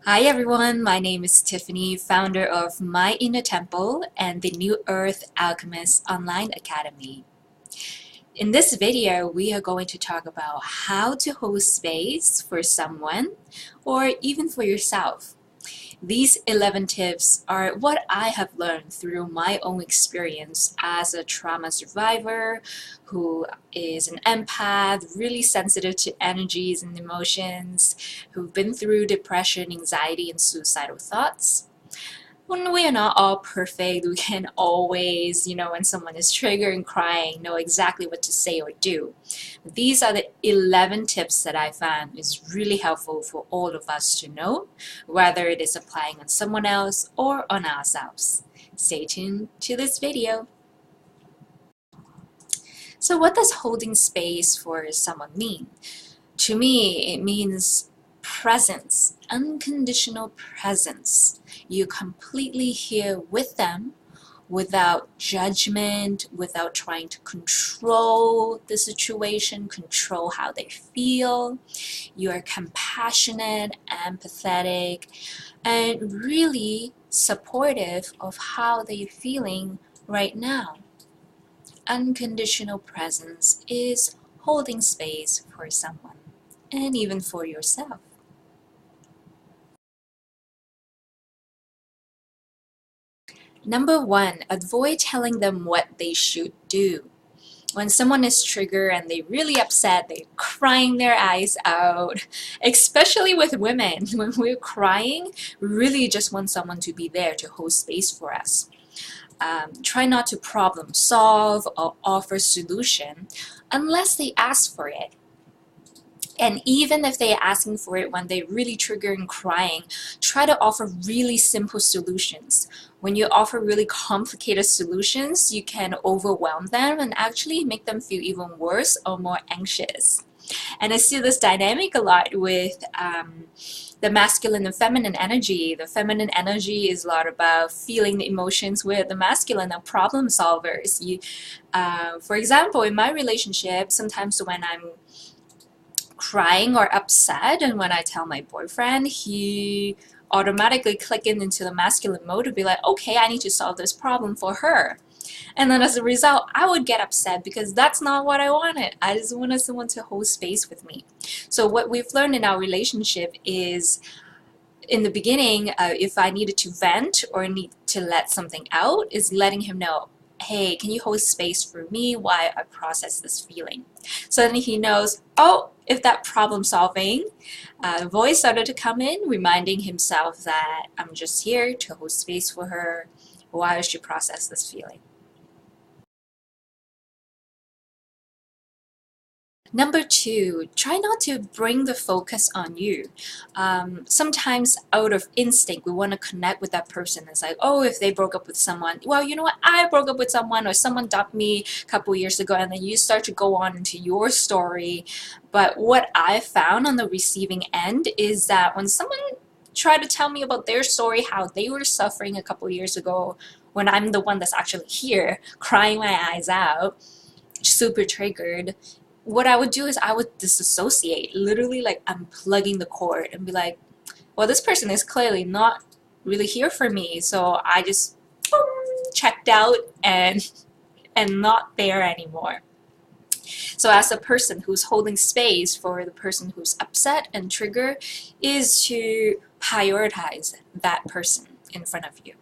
Hi everyone, my name is Tiffany, founder of My Inner Temple and the New Earth Alchemist Online Academy. In this video, we are going to talk about how to hold space for someone or even for yourself. These 11 tips are what I have learned through my own experience as a trauma survivor who is an empath, really sensitive to energies and emotions, who've been through depression, anxiety, and suicidal thoughts. When we are not all perfect, we can always, when someone is triggered and crying, know exactly what to say or do. These are the 11 tips that I found is really helpful for all of us to know, whether it is applying on someone else or on ourselves. Stay tuned to this video. So what does holding space for someone mean? To me, it means presence, unconditional presence. You completely here with them without judgment, without trying to control the situation, control how they feel. You are compassionate, empathetic, and really supportive of how they're feeling right now. Unconditional presence is holding space for someone and even for yourself. Number one, avoid telling them what they should do. When someone is triggered and they're really upset, they're crying their eyes out, especially with women. When we're crying, we really just want someone to be there to hold space for us. Try not to problem solve or offer solution unless they ask for it. And even if they're asking for it when they're really triggered and crying, try to offer really simple solutions. When you offer really complicated solutions, you can overwhelm them and actually make them feel even worse or more anxious. And I see this dynamic a lot with the masculine and feminine energy. The feminine energy is a lot about feeling the emotions, where the masculine are problem solvers. For example, in my relationship, sometimes when I'm crying or upset, and when I tell my boyfriend, he automatically clicking into the masculine mode to be like, okay, I need to solve this problem for her. And then as a result, I would get upset because that's not what I wanted. I just wanted someone to hold space with me. So what we've learned in our relationship is, in the beginning, if I needed to vent or need to let something out, is letting him know, hey, can you hold space for me while I process this feeling? So then he knows, oh, if that problem solving voice started to come in, reminding himself that I'm just here to hold space for her while she process this feeling. Number two, try not to bring the focus on you. Sometimes out of instinct, we want to connect with that person. It's like, oh, if they broke up with someone, well, you know what, I broke up with someone, or someone dumped me a couple years ago, and then you start to go on into your story. But what I found on the receiving end is that when someone tried to tell me about their story, how they were suffering a couple years ago, when I'm the one that's actually here, crying my eyes out, super triggered, what I would do is I would disassociate, literally like unplugging the cord and be like, well, this person is clearly not really here for me. So I just checked out and not there anymore. So as a person who's holding space for the person who's upset and triggered is to prioritize that person in front of you.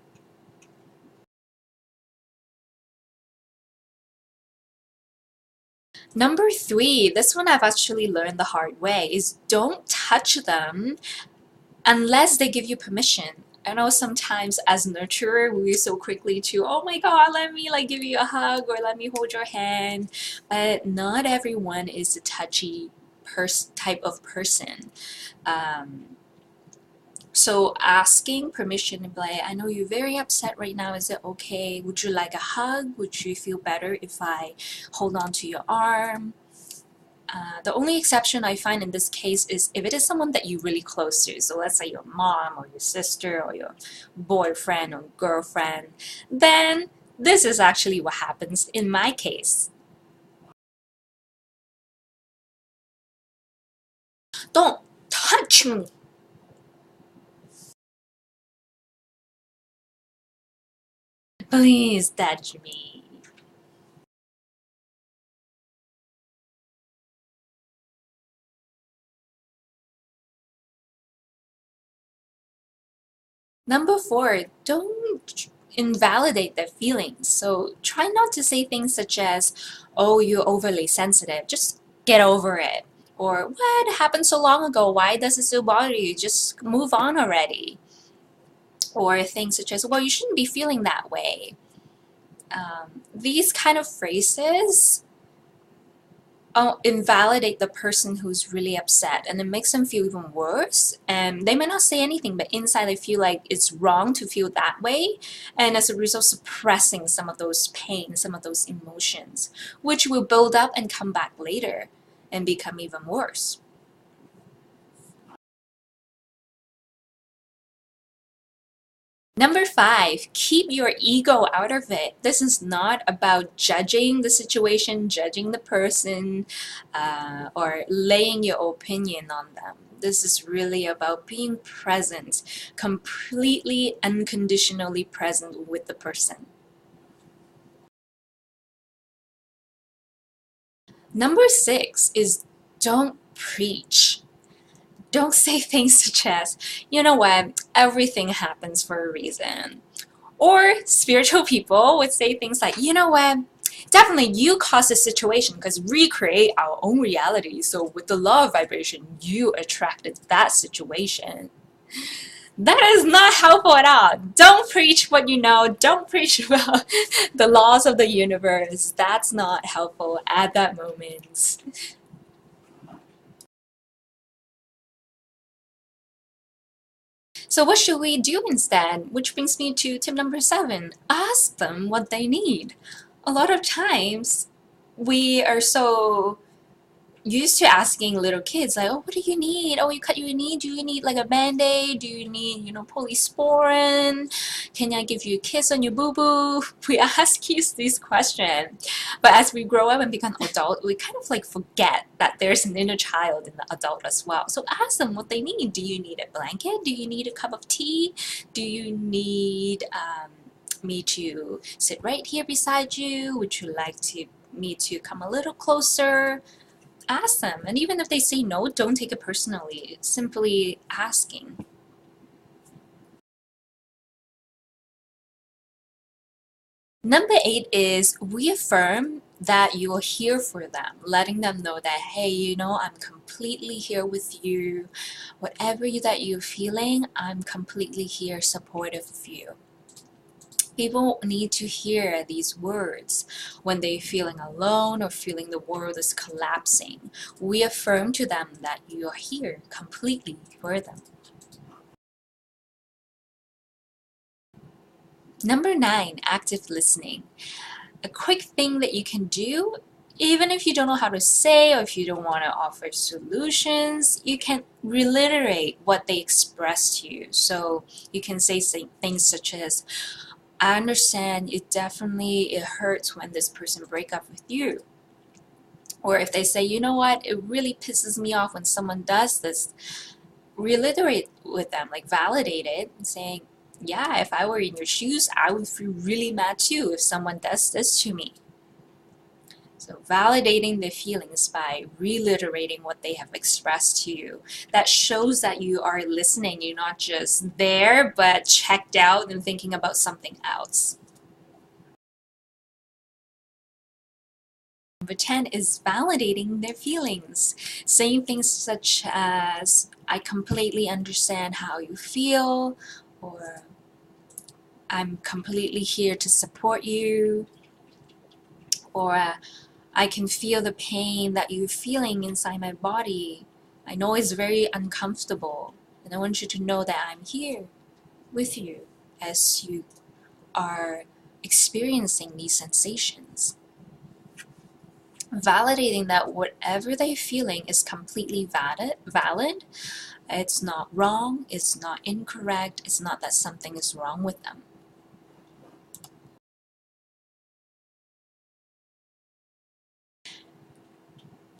Number three, this one I've actually learned the hard way, is don't touch them unless they give you permission. I know sometimes as nurturer, we so quickly to, oh my God, let me like give you a hug or let me hold your hand. But not everyone is a touchy type of person. So asking permission and be like, I know you're very upset right now. Is it okay? Would you like a hug? Would you feel better if I hold on to your arm? The only exception I find in this case is if it is someone that you're really close to. So let's say your mom or your sister or your boyfriend or girlfriend. Then this is actually what happens in my case. Don't touch me. Please touch me. Number four, don't invalidate their feelings. So try not to say things such as, oh, you're overly sensitive. Just get over it. Or what happened so long ago? Why does it still bother you? Just move on already. Or things such as, well, you shouldn't be feeling that way. These kind of phrases invalidate the person who's really upset, and it makes them feel even worse. And they may not say anything, but inside they feel like it's wrong to feel that way, and as a result suppressing some of those pain, some of those emotions, which will build up and come back later and become even worse. Number five, keep your ego out of it. This is not about judging the situation, judging the person, or laying your opinion on them. This is really about being present, completely unconditionally present with the person. Number six is don't preach. Don't say things such as, you know what, everything happens for a reason. Or spiritual people would say things like, you know what, definitely you caused the situation because we create our own reality. So with the law of vibration, you attracted that situation. That is not helpful at all. Don't preach what you know. Don't preach about the laws of the universe. That's not helpful at that moment. So what should we do instead? Which brings me to tip number seven. Ask them what they need. A lot of times we are so used to asking little kids like, oh, what do you need? Oh, you cut your knee? Do you need like a band-aid? Do you need, polysporin? Can I give you a kiss on your boo-boo? We ask kids these questions. But as we grow up and become adult, we kind of like forget that there's an inner child in the adult as well. So ask them what they need. Do you need a blanket? Do you need a cup of tea? Do you need me to sit right here beside you? Would you like me to come a little closer? Ask them. And even if they say no, don't take it personally. It's simply asking. Number eight is reaffirm that you're here for them, letting them know that, hey, I'm completely here with you. Whatever that you're feeling, I'm completely here supportive of you. People need to hear these words when they're feeling alone or feeling the world is collapsing. We affirm to them that you are here completely for them. Number nine, active listening. A quick thing that you can do, even if you don't know how to say or if you don't want to offer solutions, you can reiterate what they express to you. So you can say things such as, I understand it hurts when this person break up with you. Or if they say, you know what, it really pisses me off when someone does this, reiterate with them, like validate it, and saying, yeah, if I were in your shoes, I would feel really mad too if someone does this to me. So validating their feelings by reiterating what they have expressed to you. That shows that you are listening. You're not just there, but checked out and thinking about something else. Number 10 is validating their feelings. Saying things such as, I completely understand how you feel, or I'm completely here to support you, or I can feel the pain that you're feeling inside my body. I know it's very uncomfortable, and I want you to know that I'm here with you as you are experiencing these sensations. Validating that whatever they're feeling is completely valid. It's not wrong, it's not incorrect, it's not that something is wrong with them.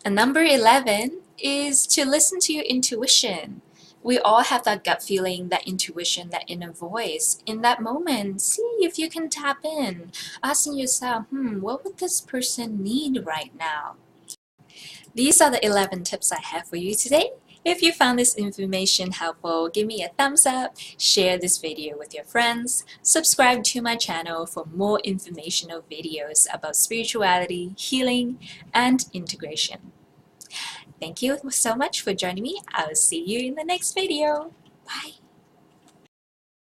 And number 11 is to listen to your intuition. We all have that gut feeling, that intuition, that inner voice. In that moment, see if you can tap in, asking yourself, what would this person need right now? These are the 11 tips I have for you today. If you found this information helpful, give me a thumbs up, share this video with your friends, subscribe to my channel for more informational videos about spirituality, healing, and integration. Thank you so much for joining me. I'll see you in the next video. Bye.